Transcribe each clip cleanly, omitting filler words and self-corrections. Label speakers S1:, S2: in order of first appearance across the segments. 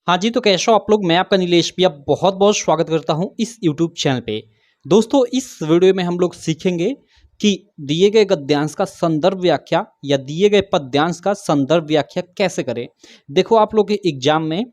S1: हाँ जी, तो कैसे हो आप लोग? मैं आपका नीलेश भैया बहुत-बहुत स्वागत करता हूँ इस यूट्यूब चैनल पे। दोस्तों, इस वीडियो में हम लोग सीखेंगे कि दिए गए गद्यांश का संदर्भ व्याख्या या दिए गए पद्यांश का संदर्भ व्याख्या कैसे करें। देखो, आप लोग के एग्जाम में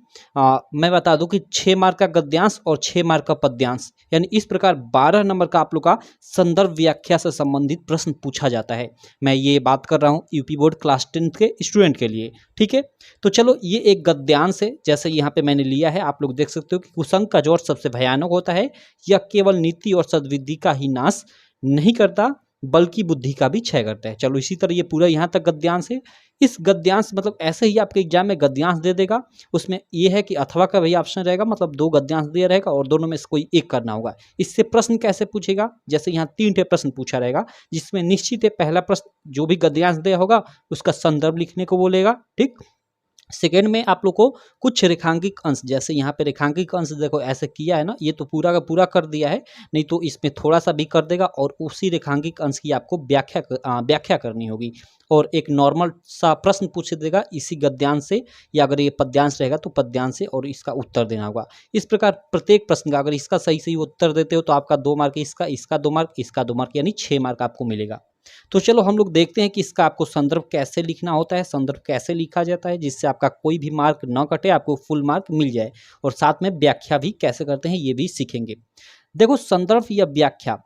S1: मैं बता दूं कि 6 मार्क का गद्यांश और 6 मार्क का पद्यांश, यानी इस प्रकार 12 नंबर का आप लोग का संदर्भ व्याख्या से संबंधित प्रश्न पूछा जाता है। मैं ये बात कर रहा हूँ यूपी बोर्ड क्लास 10 के स्टूडेंट के लिए। ठीक है, तो चलो, ये एक गद्यांश है। जैसे यहाँ पे मैंने लिया है, आप लोग देख सकते हो कि कुसंग का जोर सबसे भयानक होता है, यह केवल नीति और सद्विधि का ही नाश नहीं करता बल्कि बुद्धि का भी क्षय करता है। चलो, इसी तरह ये पूरा यहाँ तक गद्यांश है। इस गद्यांश मतलब ऐसे ही आपके एग्जाम में गद्यांश दे देगा, उसमें ये है कि अथवा का वही ऑप्शन रहेगा, मतलब 2 गद्यांश दिया रहेगा और दोनों में से कोई एक करना होगा। इससे प्रश्न कैसे पूछेगा? जैसे यहाँ 3 ठे प्रश्न पूछा रहेगा, जिसमें निश्चित है पहला प्रश्न जो भी गद्यांश दिया होगा उसका संदर्भ लिखने को बोलेगा। ठीक, सेकेंड में आप लोग को कुछ रेखांकित अंश, जैसे यहाँ पे रेखांकित अंश देखो ऐसे किया है ना, ये तो पूरा का पूरा कर दिया है, नहीं तो इसमें थोड़ा सा भी कर देगा और उसी रेखांकित अंश की आपको व्याख्या करनी होगी। और एक नॉर्मल सा प्रश्न पूछ देगा इसी गद्यांश से, या अगर ये पद्यांश रहेगा तो पद्यांश से, और इसका उत्तर देना होगा। इस प्रकार प्रत्येक प्रश्न का अगर इसका सही सही उत्तर देते हो तो आपका 2 मार्क, इसका 2 मार्क, इसका 2 मार्क, यानी 6 मार्क आपको मिलेगा। तो चलो हम लोग देखते हैं कि इसका आपको संदर्भ कैसे लिखना होता है, संदर्भ कैसे लिखा जाता है जिससे आपका कोई भी मार्क न कटे, आपको फुल मार्क मिल जाए। और साथ में व्याख्या भी कैसे करते हैं ये भी सीखेंगे। देखो, संदर्भ या व्याख्या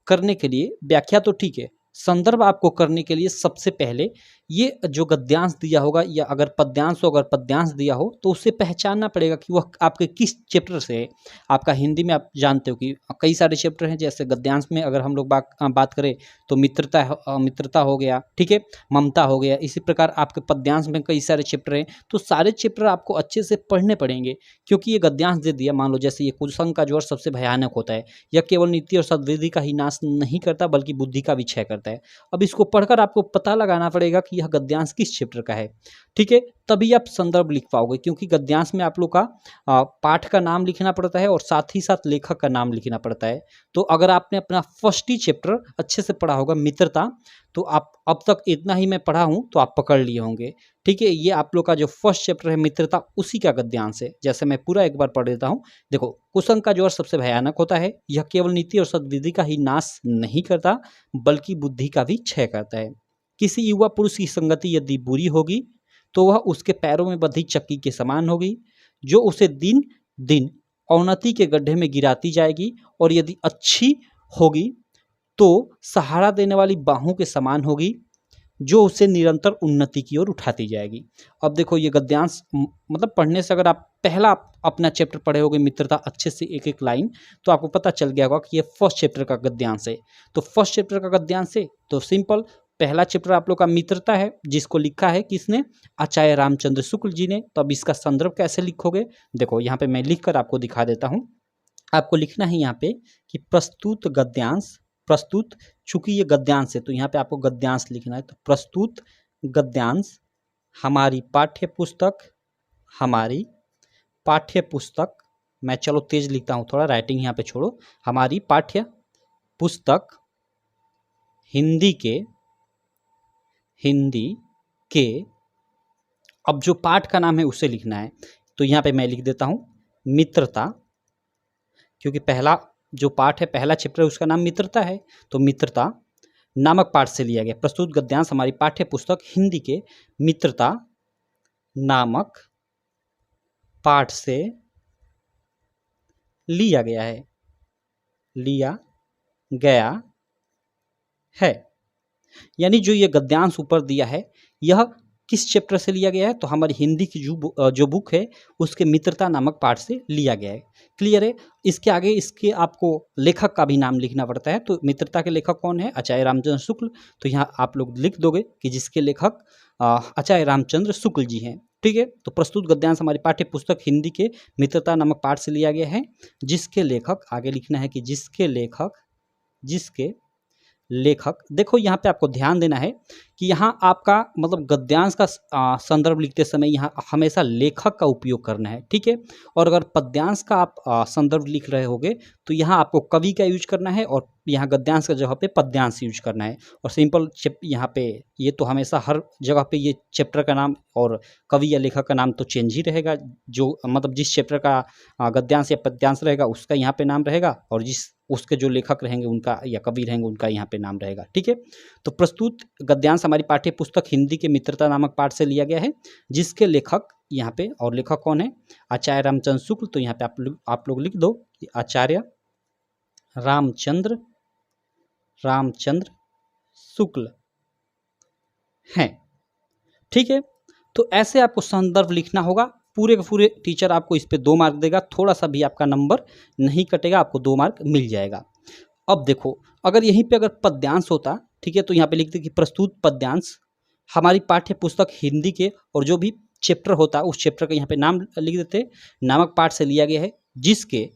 S1: करने के लिए, व्याख्या तो ठीक है, संदर्भ आपको करने के लिए सबसे पहले ये जो गद्यांश दिया होगा या अगर पद्यांश हो, अगर पद्यांश दिया हो तो उसे पहचानना पड़ेगा कि वह आपके किस चैप्टर से है। आपका हिंदी में आप जानते हो कि कई सारे चैप्टर हैं, जैसे गद्यांश में अगर हम लोग बात करें तो मित्रता हो गया, ठीक है, ममता हो गया। इसी प्रकार आपके पद्यांश में कई सारे चैप्टर हैं, तो सारे चैप्टर आपको अच्छे से पढ़ने पड़ेंगे, क्योंकि ये गद्यांश दे दिया। मान लो जैसे ये कुसंग का जोर सबसे भयानक होता है, यह केवल नीति और सद्विधि का ही नाश नहीं करता बल्कि बुद्धि का भी क्षय करता है। अब इसको पढ़कर आपको पता लगाना पड़ेगा कि यह गद्यांश किस चैप्टर का है। ठीक है, तभी आप संदर्भ लिख पाओगे, क्योंकि गद्यांश में आप लोग का पाठ का नाम लिखना पड़ता है और साथ ही साथ लेखक का नाम लिखना पड़ता है। तो अगर आपने अपना फर्स्ट ही चैप्टर अच्छे से पढ़ा होगा, मित्रता, तो आप अब तक इतना ही मैं पढ़ा हूं तो आप पकड़ लिए होंगे। ठीक है, ये आप लोग का जो फर्स्ट चैप्टर है मित्रता, उसी का गद्यांश है। जैसे मैं पूरा एक बार पढ़ देता हूँ। देखो, कुसंग का जोर सबसे भयानक होता है, यह केवल नीति और सद्विधि का ही नाश नहीं करता बल्कि बुद्धि का भी क्षय करता है। किसी युवा पुरुष की संगति यदि बुरी होगी तो वह उसके पैरों में बंधी चक्की के समान होगी, जो उसे दिन दिन अवनति के गड्ढे में गिराती जाएगी, और यदि अच्छी होगी तो सहारा देने वाली बाहों के समान होगी, जो उसे निरंतर उन्नति की ओर उठाती जाएगी। अब देखो, ये गद्यांश मतलब पढ़ने से, अगर आप पहला अपना चैप्टर पढ़े होगे मित्रता अच्छे से एक एक लाइन, तो आपको पता चल गया होगा कि ये फर्स्ट चैप्टर का गद्यांश है। तो फर्स्ट चैप्टर का गद्यांश है तो सिंपल, पहला चैप्टर आप लोग का मित्रता है, जिसको लिखा है किसने? आचार्य रामचंद्र शुक्ल जी ने। तो अब इसका संदर्भ कैसे लिखोगे? देखो, यहाँ पे मैं लिख कर आपको दिखा देता हूँ। आपको लिखना है यहाँ पे कि प्रस्तुत गद्यांश, प्रस्तुत, चूंकि ये गद्यांश है तो यहाँ पे आपको गद्यांश लिखना है। तो प्रस्तुत गद्यांश हमारी पाठ्य पुस्तक, मैं चलो तेज लिखता हूँ थोड़ा, राइटिंग यहाँ पे छोड़ो, हमारी पाठ्य पुस्तक हिंदी के, अब जो पाठ का नाम है उसे लिखना है। तो यहाँ पे मैं लिख देता हूँ मित्रता, क्योंकि पहला जो पाठ है, पहला चैप्टर, उसका नाम मित्रता है। तो मित्रता नामक पाठ से लिया गया। प्रस्तुत गद्यांश हमारी पाठ्य पुस्तक हिंदी के मित्रता नामक पाठ से लिया गया है। यानी जो ये गद्यांश ऊपर दिया है, यह किस चैप्टर से लिया गया है? तो हमारी हिंदी की जो बुक है उसके मित्रता नामक पाठ से लिया गया है। क्लियर है? इसके आगे इसके आपको लेखक का भी नाम लिखना पड़ता है। तो मित्रता के लेखक कौन है? आचार्य रामचंद्र शुक्ल। तो यहाँ आप लोग लिख दोगे कि जिसके लेखक आचार्य रामचंद्र शुक्ल जी हैं। ठीक है, तो प्रस्तुत गद्यांश हमारी पाठ्य पुस्तक हिंदी के मित्रता नामक पाठ से लिया गया है, जिसके लेखक, आगे लिखना है कि जिसके लेखक, देखो यहाँ पे आपको ध्यान देना है कि यहाँ आपका मतलब गद्यांश का संदर्भ लिखते समय यहाँ हमेशा लेखक का उपयोग करना है, ठीक है। और अगर पद्यांश का आप संदर्भ लिख रहे होगे तो यहाँ आपको कवि का यूज करना है और यहाँ गद्यांश का जगह पे पद्यांश यूज करना है। और सिंपल यहाँ पे ये तो हमेशा हर जगह पे ये चैप्टर का नाम और कवि या लेखक का नाम तो चेंज ही रहेगा, जो मतलब जिस चैप्टर का गद्यांश या पद्यांश रहेगा उसका यहाँ पे नाम रहेगा, और जिस उसके जो लेखक रहेंगे उनका या कवि रहेंगे उनका यहाँ पे नाम रहेगा, ठीक है। तो प्रस्तुत गद्यांश हमारी पाठ्य पुस्तक हिंदी के मित्रता नामक पाठ से लिया गया है, जिसके लेखक यहाँ पे, और लेखक कौन है, आचार्य रामचंद्र शुक्ल। तो यहाँ पे आप लोग लिख दो कि आचार्य रामचंद्र शुक्ल हैं, ठीक है। तो ऐसे आपको संदर्भ लिखना होगा। पूरे के पूरे टीचर आपको इस पे 2 मार्क देगा, थोड़ा सा भी आपका नंबर नहीं कटेगा, आपको 2 मार्क मिल जाएगा। अब देखो, अगर यहीं पे अगर पद्यांश होता, ठीक है, तो यहाँ पे लिखते कि प्रस्तुत पद्यांश हमारी पाठ्य पुस्तक हिंदी के और जो भी चैप्टर होता उस चैप्टर का यहाँ पे नाम लिख देते, नामक पाठ से लिया गया है, जिसके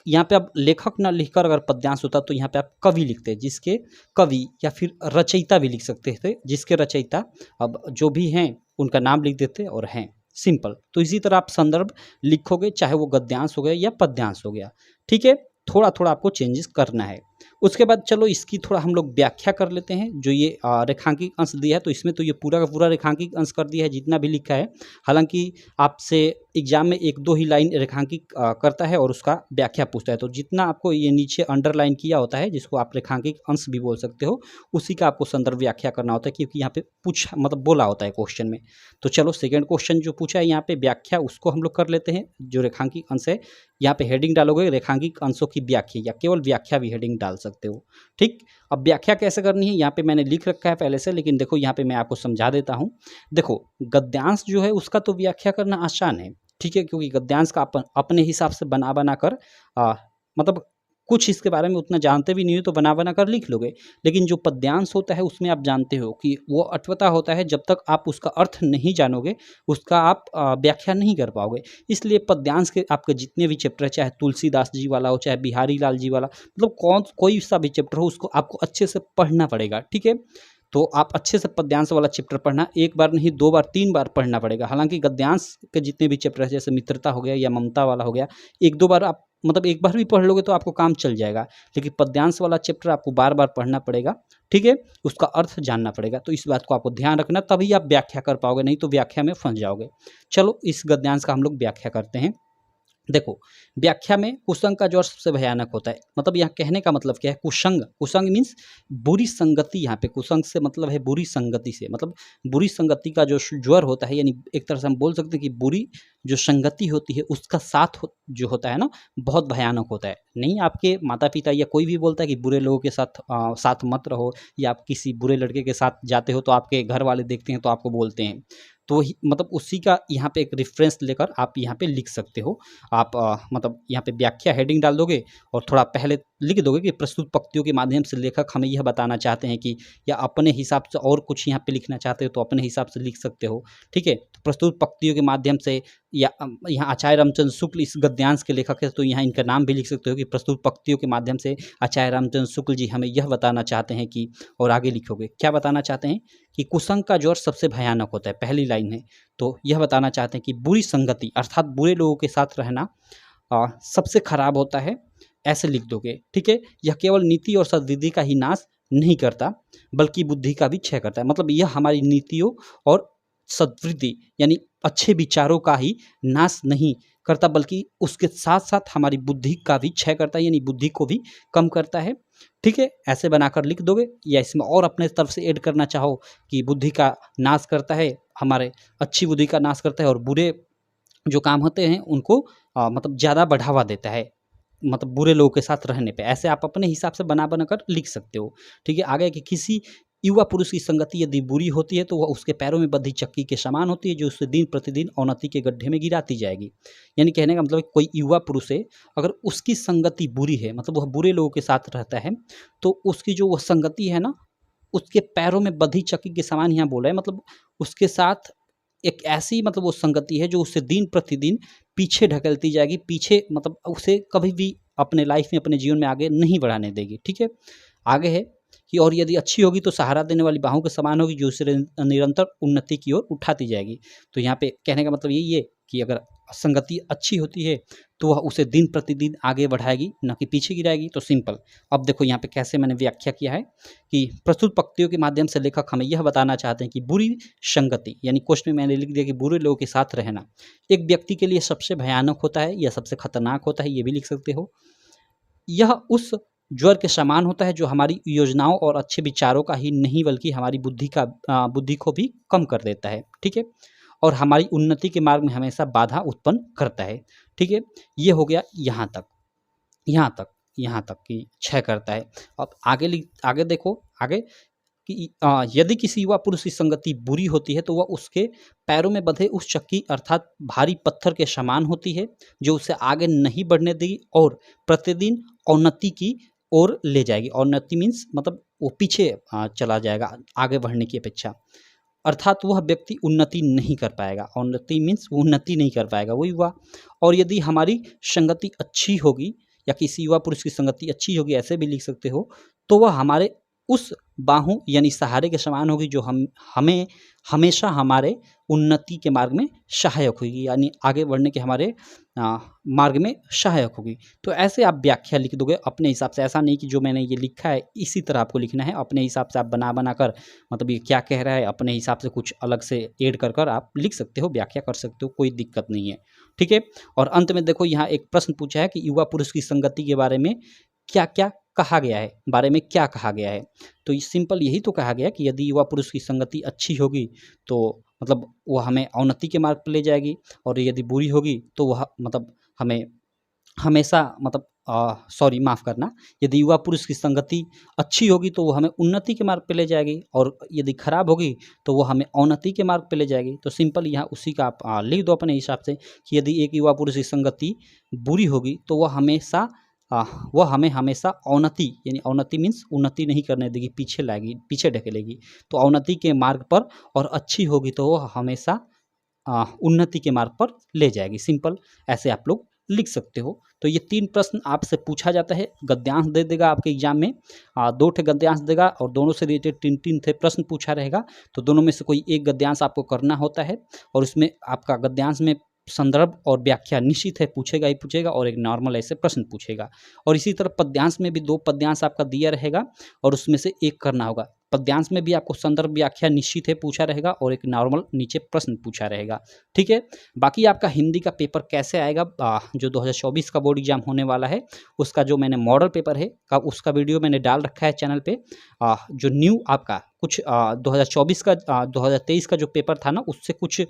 S1: यहाँ पे आप लेखक ना लिखकर अगर पद्यांश होता तो यहाँ पे आप कवि लिखते, जिसके कवि या फिर रचयिता भी लिख सकते थे, जिसके रचयिता अब जो भी हैं उनका नाम लिख देते और हैं, सिंपल। तो इसी तरह आप संदर्भ लिखोगे, चाहे वो गद्यांश हो गया या पद्यांश हो गया, ठीक है। थोड़ा थोड़ा आपको चेंजेस करना है। उसके बाद चलो इसकी थोड़ा हम लोग व्याख्या कर लेते हैं। जो ये रेखांकित अंश दिया है तो इसमें तो ये पूरा का पूरा रेखांकित अंश कर दिया है जितना भी लिखा है। हालांकि आपसे एग्जाम में 1-2 ही लाइन रेखांकित करता है और उसका व्याख्या पूछता है, तो जितना आपको ये नीचे अंडरलाइन किया होता है, जिसको आप रेखांकित अंश भी बोल सकते हो, उसी का आपको संदर्भ व्याख्या करना होता है, क्योंकि यहाँ पे मतलब बोला होता है क्वेश्चन में। तो चलो सेकेंड क्वेश्चन जो पूछा है यहाँ पे व्याख्या, उसको हम लोग कर लेते हैं। जो रेखांकित अंश है, यहाँ पे हेडिंग डालोगे रेखांकित अंशों की व्याख्या, या केवल व्याख्या भी हेडिंग डाल सकते हो, ठीक। अब व्याख्या कैसे करनी है यहाँ पे मैंने लिख रखा है पहले से, लेकिन देखो यहाँ पे मैं आपको समझा देता हूँ। देखो गद्यांश जो है उसका तो व्याख्या करना आसान है, ठीक है, क्योंकि गद्यांश का अपने हिसाब से बना कर मतलब कुछ इसके बारे में उतना जानते भी नहीं हो तो बना कर लिख लोगे। लेकिन जो पद्यांश होता है उसमें आप जानते हो कि वो अटपटा होता है, जब तक आप उसका अर्थ नहीं जानोगे उसका आप व्याख्या नहीं कर पाओगे। इसलिए पद्यांश के आपके जितने भी चैप्टर, चाहे तुलसीदास जी वाला हो, चाहे बिहारी लाल जी वाला, मतलब कोई सा भी चैप्टर हो, उसको आपको अच्छे से पढ़ना पड़ेगा, ठीक है। तो आप अच्छे से पद्यांश वाला चैप्टर पढ़ना, 1 बार नहीं 2 बार 3 बार पढ़ना पड़ेगा। हालांकि गद्यांश के जितने भी चैप्टर है, जैसे मित्रता हो गया या ममता वाला हो गया, 1-2 बार आप मतलब 1 बार भी पढ़ लोगे तो आपको काम चल जाएगा। लेकिन पद्यांश वाला चैप्टर आपको बार बार पढ़ना पड़ेगा, ठीक है, उसका अर्थ जानना पड़ेगा। तो इस बात को आपको ध्यान रखना, तभी आप व्याख्या कर पाओगे, नहीं तो व्याख्या में फंस जाओगे। चलो इस गद्यांश का हम लोग व्याख्या करते हैं। देखो व्याख्या में कुसंग का जोर सबसे भयानक होता है। मतलब यहाँ कहने का मतलब क्या है, कुसंग मीन्स बुरी संगति। यहाँ पे कुसंग से मतलब है बुरी संगति से, मतलब बुरी संगति का जो ज्वर होता है, यानी एक तरह से हम बोल सकते हैं कि बुरी जो संगति होती है उसका साथ जो होता है ना, बहुत भयानक होता है। नहीं आपके माता पिता या कोई भी बोलता है कि बुरे लोगों के साथ मत रहो, या आप किसी बुरे लड़के के साथ जाते हो तो आपके घर वाले देखते हैं तो आपको बोलते हैं, तो मतलब उसी का यहाँ पे एक रेफरेंस लेकर आप यहाँ पे लिख सकते हो। आप मतलब यहाँ पे व्याख्या हेडिंग डाल दोगे और थोड़ा पहले लिख दोगे कि प्रस्तुत पंक्तियों के माध्यम से लेखक हमें यह बताना चाहते हैं कि, या अपने हिसाब से और कुछ यहाँ पे लिखना चाहते हो तो अपने हिसाब से लिख सकते हो, ठीक है। तो प्रस्तुत पंक्तियों के माध्यम से, या यहाँ आचार्य रामचंद्र शुक्ल इस गद्यांश के लेखक है तो यहाँ इनका नाम भी लिख सकते हो कि प्रस्तुत पंक्तियों के माध्यम से आचार्य रामचंद्र शुक्ल जी हमें यह बताना चाहते हैं कि, और आगे लिखोगे क्या बताना चाहते हैं कि कुसंग का जोर सबसे भयानक होता है, पहली लाइन है। तो यह बताना चाहते हैं कि बुरी संगति अर्थात बुरे लोगों के साथ रहना सबसे खराब होता है, ऐसे लिख दोगे, ठीक है। यह केवल नीति और सद्विधि का ही नाश नहीं करता बल्कि बुद्धि का भी क्षय करता है। मतलब यह हमारी नीतियों और सद्वृद्धि यानी अच्छे विचारों का ही नाश नहीं करता बल्कि उसके साथ साथ हमारी बुद्धि का भी क्षय करता है, यानी बुद्धि को भी कम करता है, ठीक है। ऐसे बनाकर लिख दोगे, या इसमें और अपने तरफ से ऐड करना चाहो कि बुद्धि का नाश करता है, हमारे अच्छी बुद्धि का नाश करता है, और बुरे जो काम होते हैं उनको मतलब ज़्यादा बढ़ावा देता है, मतलब बुरे लोगों के साथ रहने पे। ऐसे आप अपने हिसाब से बना कर लिख सकते हो, ठीक है। आगे कि किसी युवा पुरुष की संगति यदि बुरी होती है तो वह उसके पैरों में बंधी चक्की के समान होती है, जो उसे दिन प्रतिदिन अवनति के गड्ढे में गिराती जाएगी। यानी कहने का मतलब कोई युवा पुरुष है, अगर उसकी संगति बुरी है, मतलब वह बुरे लोगों के साथ रहता है, तो उसकी जो वह संगति है ना, उसके पैरों में बंधी चक्की के समान यहाँ बोला है। मतलब उसके साथ एक ऐसी मतलब वो संगति है जो उसे दिन प्रतिदिन पीछे ढकेलती जाएगी, पीछे मतलब उसे कभी भी अपने लाइफ में, अपने जीवन में आगे नहीं बढ़ाने देगी, ठीक है। आगे है कि और यदि अच्छी होगी तो सहारा देने वाली बाहों के समान होगी जो उसे निरंतर उन्नति की ओर उठाती जाएगी। तो यहाँ पे कहने का मतलब यही है कि अगर संगति अच्छी होती है तो वह उसे दिन प्रतिदिन आगे बढ़ाएगी, न कि पीछे गिराएगी। तो सिंपल। अब देखो यहाँ पे कैसे मैंने व्याख्या किया है कि प्रस्तुत पंक्तियों के माध्यम से लेखक हमें यह बताना चाहते हैं कि बुरी संगति, यानी क्वेश्चन में मैंने लिख दिया कि बुरे लोगों के साथ रहना एक व्यक्ति के लिए सबसे भयानक होता है या सबसे खतरनाक होता है, ये भी लिख सकते हो। यह उस ज्वर के समान होता है जो हमारी योजनाओं और अच्छे विचारों का ही नहीं बल्कि हमारी बुद्धि को भी कम कर देता है, ठीक है, और हमारी उन्नति के मार्ग में हमेशा बाधा उत्पन्न करता है, ठीक है। ये हो गया यहाँ तक, यहाँ तक कि क्षय करता है। अब आगे देखो आगे कि यदि किसी युवा पुरुष की संगति बुरी होती है तो वह उसके पैरों में बंधे उस चक्की अर्थात भारी पत्थर के समान होती है जो उसे आगे नहीं बढ़ने देगी और प्रतिदिन अवनति की ओर ले जाएगी। अवनति मीन्स मतलब वो पीछे चला जाएगा आगे बढ़ने की अपेक्षा, अर्थात वह व्यक्ति उन्नति नहीं कर पाएगा। उन्नति मीन्स वो उन्नति नहीं कर पाएगा, वही हुआ। और यदि हमारी संगति अच्छी होगी या किसी युवा पुरुष की संगति अच्छी होगी, ऐसे भी लिख सकते हो, तो वह हमारे उस बाहों यानी सहारे के समान होगी जो हमें हमेशा हमारे उन्नति के मार्ग में सहायक होगी, यानी आगे बढ़ने के हमारे मार्ग में सहायक होगी। तो ऐसे आप व्याख्या लिख दोगे अपने हिसाब से, ऐसा नहीं कि जो मैंने ये लिखा है इसी तरह आपको लिखना है, अपने हिसाब से आप बना कर मतलब ये क्या कह रहा है अपने हिसाब से कुछ अलग से ऐड कर आप लिख सकते हो, व्याख्या कर सकते हो, कोई दिक्कत नहीं है, ठीक है। और अंत में देखो यहाँ एक प्रश्न पूछा है कि युवा पुरुष की संगति के बारे में क्या क्या कहा गया है, बारे में क्या कहा गया है। तो सिंपल यही तो कहा गया कि यदि युवा पुरुष की संगति अच्छी होगी तो मतलब वह हमें अवनति के मार्ग पर ले जाएगी, और यदि बुरी होगी तो वह मतलब हमें हमेशा मतलब सॉरी माफ़ करना, यदि युवा पुरुष की संगति अच्छी होगी तो वो हमें उन्नति के मार्ग पे ले जाएगी, और यदि खराब होगी तो वो हमें अवनति के मार्ग पे ले जाएगी। तो सिंपल यहाँ उसी का आप लिख दो अपने हिसाब से कि यदि एक युवा पुरुष की संगति बुरी होगी तो वह हमें हमेशा अवनति यानी अवनति मीन्स उन्नति नहीं करने देगी, पीछे लाएगी, पीछे ढकेलेगी, तो अवनति के मार्ग पर, और अच्छी होगी तो वह हमेशा उन्नति के मार्ग पर ले जाएगी। सिंपल ऐसे आप लोग लिख सकते हो। तो ये 3 प्रश्न आपसे पूछा जाता है, गद्यांश दे देगा आपके एग्जाम में, 2 ठे गद्यांश देगा और दोनों से रिलेटेड 3 थे प्रश्न पूछा रहेगा। तो दोनों में से कोई एक गद्यांश आपको करना होता है, और उसमें आपका गद्यांश में संदर्भ और व्याख्या निश्चित है, पूछेगा ही पूछेगा, और एक नॉर्मल ऐसे प्रश्न पूछेगा। और इसी तरह पद्यांश में भी 2 पद्यांश आपका दिया रहेगा और उसमें से एक करना होगा। पद्यांश में भी आपको संदर्भ व्याख्या निश्चित है पूछा रहेगा और एक नॉर्मल नीचे प्रश्न पूछा रहेगा, ठीक है। बाकी आपका हिंदी का पेपर कैसे आएगा, जो 2024 का बोर्ड एग्जाम होने वाला है उसका जो मैंने मॉडल पेपर है उसका वीडियो मैंने डाल रखा है चैनल पे। जो न्यू आपका कुछ 2024 का 2023 का जो पेपर था ना, उससे कुछ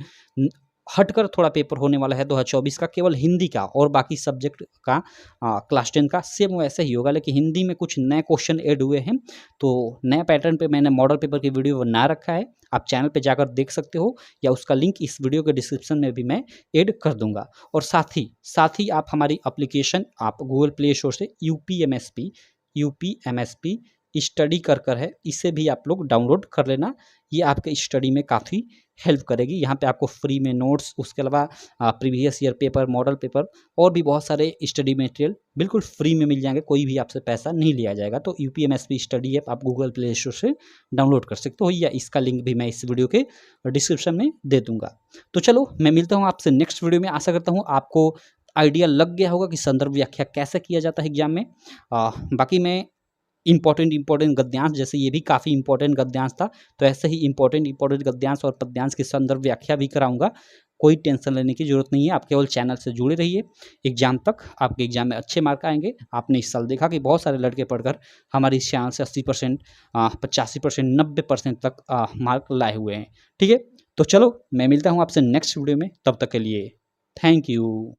S1: हटकर थोड़ा पेपर होने वाला है 2024 का, केवल हिंदी का, और बाकी सब्जेक्ट का क्लास 10 का सेम वैसे ही होगा, लेकिन हिंदी में कुछ नए क्वेश्चन ऐड हुए हैं। तो नए पैटर्न पे मैंने मॉडल पेपर की वीडियो बना रखा है, आप चैनल पे जाकर देख सकते हो, या उसका लिंक इस वीडियो के डिस्क्रिप्शन में भी मैं ऐड कर दूंगा। और साथ ही आप हमारी एप्लीकेशन आप गूगल प्ले स्टोर से यूपीएमएसपी स्टडी कर है, इसे भी आप लोग डाउनलोड कर लेना, ये आपके स्टडी में काफ़ी हेल्प करेगी। यहाँ पे आपको फ्री में नोट्स, उसके अलावा previous year paper, model paper और भी बहुत सारे स्टडी मटेरियल बिल्कुल फ्री में मिल जाएंगे, कोई भी आपसे पैसा नहीं लिया जाएगा। तो यूपीएमएसपी स्टडी ऐप आप गूगल प्ले स्टोर से डाउनलोड कर सकते हो, या इसका लिंक भी मैं इस वीडियो के डिस्क्रिप्शन में दे दूंगा। तो चलो मैं मिलता हूँ आपसे नेक्स्ट वीडियो में। आशा करता हूँ आपको आइडिया लग गया होगा कि संदर्भ व्याख्या कैसे किया जाता है एग्जाम में। बाकी मैं इंपॉर्टेंट गद्यांश, जैसे ये भी काफ़ी इंपॉर्टेंट गद्यांश था, तो ऐसे ही इंपॉर्टेंट गद्यांश और पद्यांश की संदर्भ व्याख्या भी कराऊंगा। कोई टेंशन लेने की जरूरत नहीं है, आप केवल चैनल से जुड़े रहिए, एग्जाम तक आपके एग्जाम में अच्छे मार्क आएंगे। आपने इस साल देखा कि बहुत सारे लड़के पढ़कर हमारे इस चैनल से 80%, 85%, 90% तक मार्क लाए हुए हैं, ठीक है। तो चलो मैं मिलता हूँ आपसे नेक्स्ट वीडियो में, तब तक के लिए थैंक यू।